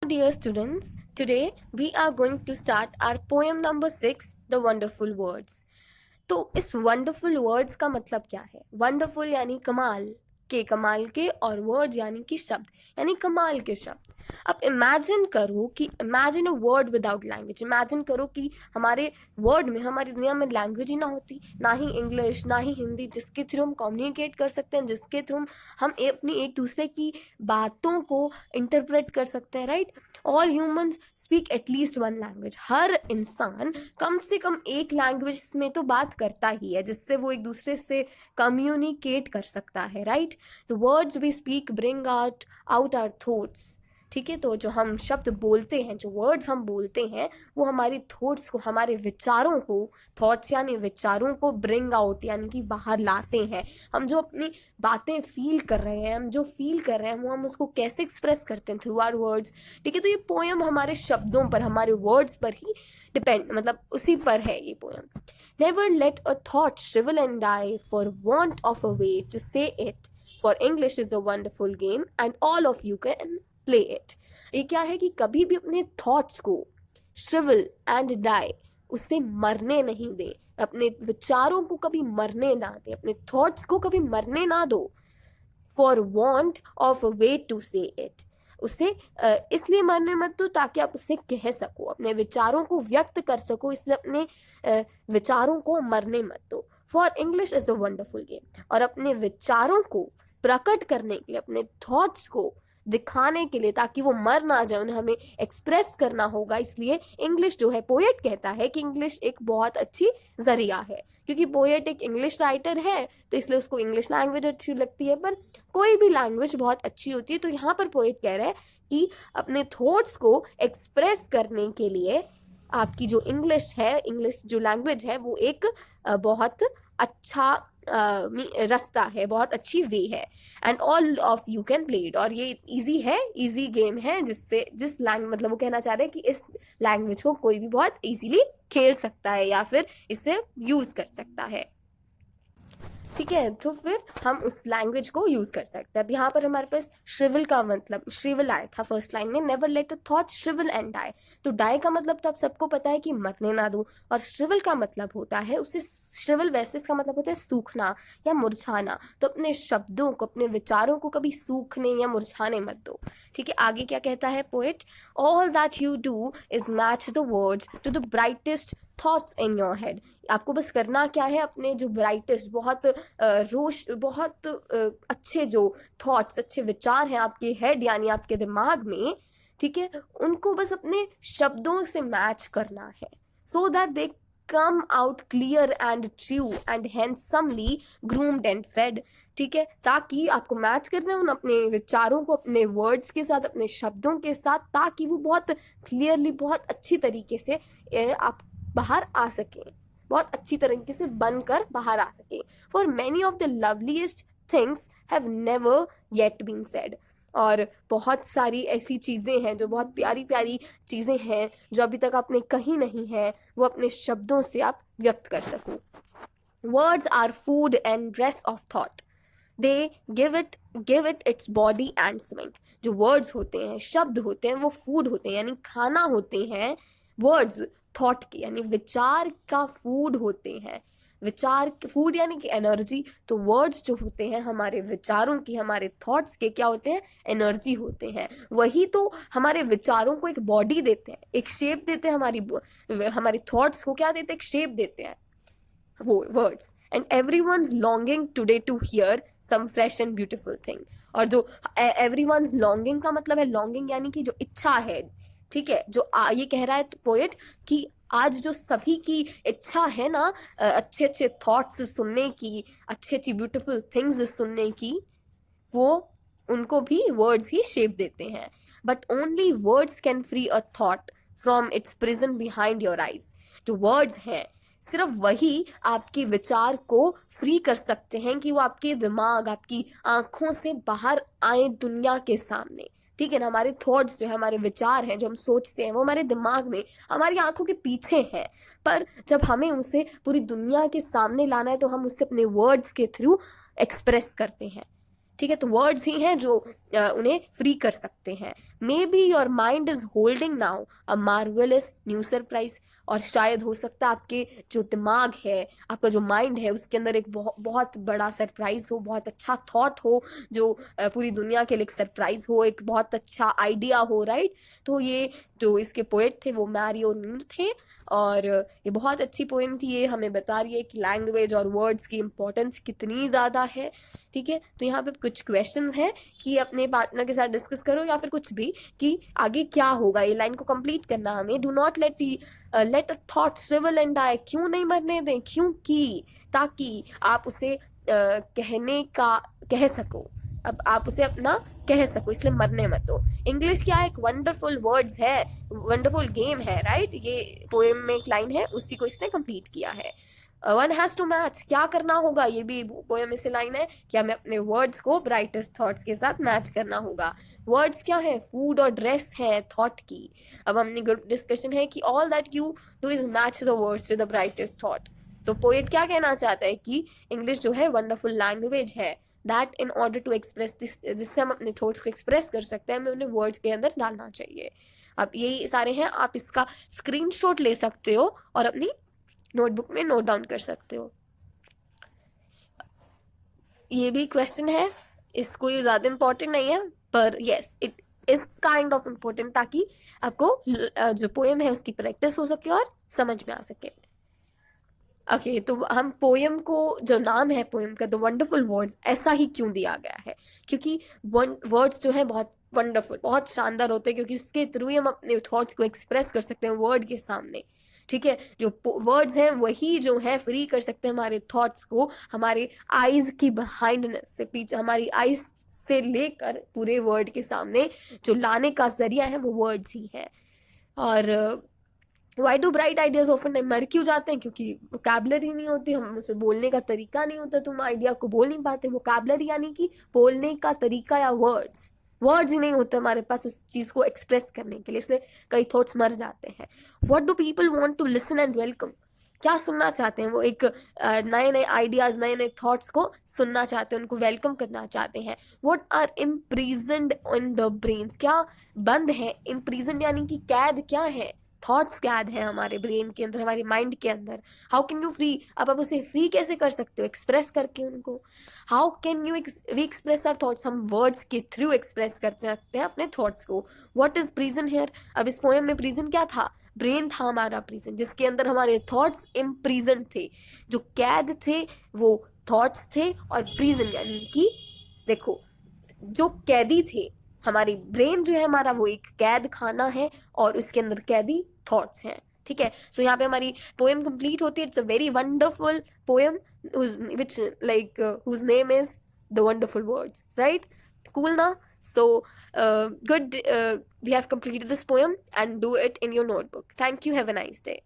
dear students, today we are going to start our poem number 6, The Wonderful Words. तो इस wonderful words का मतलब क्या है? वंडरफुल यानी कमाल के और वर्ड्स यानी कि शब्द, यानी कमाल के शब्द. अब imagine a word without language. Imagine करो कि हमारे वर्ड में, हमारी दुनिया में लैंग्वेज ही ना होती, ना ही इंग्लिश ना ही हिंदी, जिसके थ्रू हम कम्युनिकेट कर सकते हैं, जिसके थ्रू हम अपनी एक दूसरे की बातों को इंटरप्रेट कर सकते हैं. Right? All humans speak at least one language. हर इंसान कम से कम एक लैंग्वेज में तो बात करता ही है, जिससे वो एक दूसरे से कम्युनिकेट कर सकता है. Right? The words we speak bring out our thoughts. ठीक है, तो जो हम शब्द बोलते हैं, जो वर्ड्स हम बोलते हैं, वो हमारी थॉट्स को, हमारे विचारों को, थॉट्स यानी विचारों को ब्रिंग आउट यानी कि बाहर लाते हैं. हम जो अपनी बातें फील कर रहे हैं, हम जो फील कर रहे हैं, वो हम उसको कैसे एक्सप्रेस करते हैं? Through our words. ठीक है, तो ये पोएम हमारे शब्दों पर, हमारे वर्ड्स पर ही डिपेंड, मतलब उसी पर है ये poem. Never let a thought shrivel and die for want of a way to say it, for English is a wonderful game and all of you can play it. ये क्या है कि कभी भी अपने थॉट्स को shrivel and die, उससे मरने नहीं दे, अपने विचारों को कभी मरने ना दे, अपने थॉट्स को कभी मरने ना दो. for want of a way to say it, उसे इसलिए मरने मत दो ताकि आप उसे कह सको, अपने विचारों को व्यक्त कर सको, इसलिए अपने विचारों को मरने मत दो. For English is a wonderful game. और अपने विचारों को प्रकट करने के लिए, अपने थॉट्स को दिखाने के लिए, ताकि वो मर ना जाए, उन्हें हमें एक्सप्रेस करना होगा. इसलिए इंग्लिश जो है, पोएट कहता है कि इंग्लिश एक बहुत अच्छी जरिया है, क्योंकि पोएट एक इंग्लिश राइटर है, तो इसलिए उसको इंग्लिश लैंग्वेज अच्छी लगती है. पर कोई भी लैंग्वेज बहुत अच्छी होती है. तो यहाँ पर पोएट कह रहा है कि अपने थॉट्स को एक्सप्रेस करने के लिए आपकी जो इंग्लिश है, इंग्लिश जो लैंग्वेज है, वो एक बहुत अच्छा रास्ता है, बहुत अच्छी वे है. And all of you can play it. और ये इजी गेम है, जिस लैंग्वेज, मतलब वो कहना चाह रहे हैं कि इस लैंग्वेज को कोई भी बहुत इजीली खेल सकता है या फिर इसे यूज कर सकता है. ठीक है, तो फिर हम उस लैंग्वेज को यूज कर सकते हैं. अब यहाँ पर हमारे पास श्रिवल का मतलब, श्रिवल आया था फर्स्ट लाइन में. Never let a thought shrivel and die. तो डाई का मतलब तो आप सबको पता है कि मरने ना दो, और श्रिवल का मतलब होता है, उससे श्रिवल वैसे इसका मतलब होता है सूखना या मुरझाना. तो अपने शब्दों को, अपने विचारों को कभी सूखने या मुरझाने मत दो. ठीक है, आगे क्या कहता है poet? All that you do is match the words to the brightest thoughts in your head. आपको बस करना क्या है? अपने जो ब्राइटेस्ट, बहुत अच्छे जो थॉट्स, अच्छे विचार हैं आपके हेड यानी आपके दिमाग में, ठीक है, उनको बस अपने शब्दों से मैच करना है. So that they come out clear and true and handsomely groomed and fed. ठीक है, ताकि आपको मैच करना है उन अपने विचारों को अपने वर्ड्स के साथ, अपने शब्दों के साथ, ताकि वो बहुत क्लियरली, बहुत अच्छी तरीके से आप बाहर आ सकें, बहुत अच्छी तरीके से बनकर बाहर आ सकें. For many of the loveliest things have never yet been said. और बहुत सारी ऐसी चीज़ें हैं, जो बहुत प्यारी प्यारी चीज़ें हैं, जो अभी तक आपने कही नहीं है, वो अपने शब्दों से आप व्यक्त कर सको. Words are food and dress of thought. They give it its body and swing. जो वर्ड्स होते हैं, शब्द होते हैं, वो फूड होते हैं यानी खाना होते हैं. वर्ड्स थॉट के यानी विचार का फूड होते हैं. विचार फूड यानी कि एनर्जी. तो वर्ड्स जो होते हैं हमारे विचारों की, हमारे थॉट्स के क्या होते हैं? एनर्जी होते हैं. वही तो हमारे विचारों को एक बॉडी देते हैं, एक शेप देते हैं. हमारी थॉट्स को क्या देते हैं? एक शेप देते हैं वो words. And everyone's longing today to hear some fresh and beautiful thing. और जो everyone's longing का मतलब है, longing यानी कि जो इच्छा है. ठीक है, जो ये कह रहा है पोएट कि आज जो सभी की इच्छा है ना, अच्छे अच्छे थॉट्स सुनने की, अच्छी अच्छी ब्यूटीफुल थिंग्स सुनने की, वो उनको भी वर्ड्स ही शेप देते हैं. But only words can free a thought from its prison behind your eyes. जो वर्ड्स हैं, सिर्फ वही आपके विचार को फ्री कर सकते हैं कि वो आपके दिमाग, आपकी आंखों से बाहर आए दुनिया के सामने. ठीक है ना, हमारे थॉट्स जो है, हमारे विचार हैं, जो हम सोचते हैं, वो हमारे दिमाग में, हमारी आंखों के पीछे हैं. पर जब हमें उसे पूरी दुनिया के सामने लाना है, तो हम उसे अपने वर्ड्स के थ्रू एक्सप्रेस करते हैं. ठीक है, तो वर्ड्स ही हैं जो उन्हें फ्री कर सकते हैं. May be your mind is holding now a marvellous new surprise, और शायद हो सकता है आपके जो दिमाग है, आपका जो माइंड है, उसके अंदर एक बहुत बड़ा सरप्राइज हो, बहुत अच्छा थॉट हो, जो पूरी दुनिया के लिए एक सरप्राइज हो, एक बहुत अच्छा आइडिया हो, राइट। तो ये जो इसके पोएट थे वो मैरियो नील थे, और ये बहुत अच्छी पोएम थी। ये हमें बता रही है कि लैंग्वेज और वर्ड्स की इंपॉर्टेंस कितनी ज़्यादा है, ठीक है। तो यहाँ पे कुछ क्वेश्चंस हैं कि अपने पार्टनर के साथ डिस्कस करो या फिर कुछ भी, कि आगे क्या होगा, ये लाइन को कंप्लीट करना हमें। Do not let a thought shrivel and die, क्यों नहीं मरने दें, क्योंकि ताकि आप उसे कह सको, अब आप उसे अपना कह सको, इसलिए मरने मत दो। इंग्लिश क्या है, एक वंडरफुल वर्ड्स है, वंडरफुल गेम है, राइट। ये पोएम में एक लाइन है, उसी को इसने कंप्लीट किया है। वन हैज टू मैच, क्या करना होगा, ये भी पोएम में से लाइन है कि हमें अपने वर्ड्स को ब्राइटर थॉट्स के साथ मैच करना होगा। वर्ड्स क्या है, फूड और ड्रेस है थॉट की। अब हमने डिस्कशन है कि all that you do is match the words to the brightest thought. तो पोएट क्या कहना चाहता है कि इंग्लिश जो है वंडरफुल लैंग्वेज है, that in order to express this, जिससे हम अपने थॉट्स को एक्सप्रेस कर सकते हैं, हमें उन्हें वर्ड्स के अंदर डालना चाहिए। अब यही सारे हैं, आप इसका स्क्रीनशॉट ले सकते हो और अपनी नोटबुक में नोट डाउन कर सकते हो। ये भी क्वेश्चन है, इसको ये ज़्यादा इम्पोर्टेंट नहीं है, पर yes it is kind of important, ताकि आपको जो पोएम है उसकी प्रैक्टिस हो सके और समझ में आ सके। ओके, तो हम पोएम को, जो नाम है पोएम का, द वंडरफुल वर्ड्स, ऐसा ही क्यों दिया गया है, क्योंकि वर्ड्स जो है बहुत वंडरफुल, बहुत शानदार होते हैं, क्योंकि उसके थ्रू ही हम अपने थॉट्स को एक्सप्रेस कर सकते हैं वर्ड के सामने, ठीक है। जो वर्ड्स हैं वही जो है फ्री कर सकते हैं हमारे थॉट्स को, हमारे आईज की बिहाइंडनेस से, पीछे हमारी आईज से लेकर पूरे वर्ड के सामने जो लाने का जरिया है वो वर्ड्स ही है। और why do bright ideas often मर क्यों जाते हैं, क्योंकि वोकैबलरी नहीं होती, हम उसे बोलने का तरीका नहीं होता, तुम आइडिया को बोल नहीं पाते। वोकैबलरी यानी कि बोलने का तरीका, या वर्ड्स ही नहीं होते हमारे पास उस चीज को एक्सप्रेस करने के लिए, इसलिए कई थॉट्स मर जाते हैं। What do people want to listen and welcome, क्या सुनना चाहते हैं वो, एक नए नए आइडियाज, नए नए थॉट्स को सुनना चाहते हैं, उनको वेलकम करना चाहते हैं। What are imprisoned in the brains, क्या बंद है, इम्प्रीजन्ड यानी कि कैद क्या है, थॉट्स कैद है हमारे ब्रेन के अंदर, हमारे माइंड के अंदर। हाउ कैन यू फ्री, अब आप उसे फ्री कैसे कर सकते हो, एक्सप्रेस करके उनको। How can you we express our thoughts, हम वर्ड्स के थ्रू एक्सप्रेस कर सकते हैं अपने थॉट्स को। व्हाट इज प्रिजन हेयर, अब इस पोएम में प्रिजन क्या था, ब्रेन था हमारा प्रिजन, जिसके अंदर हमारे थॉट्स इम्प्रिजन थे, जो कैद थे वो थॉट्स थे, और प्रिजन यानी कि देखो जो कैदी थे, हमारी ब्रेन जो है हमारा वो एक कैद खाना है, और उसके अंदर कैदी थॉट्स हैं, ठीक है। सो यहाँ पे हमारी पोएम कंप्लीट होती है। It's a very wonderful poem which like whose name is the wonderful words, right? Cool now. So good, we have completed this poem, and do it in your notebook. Thank you, have a nice day.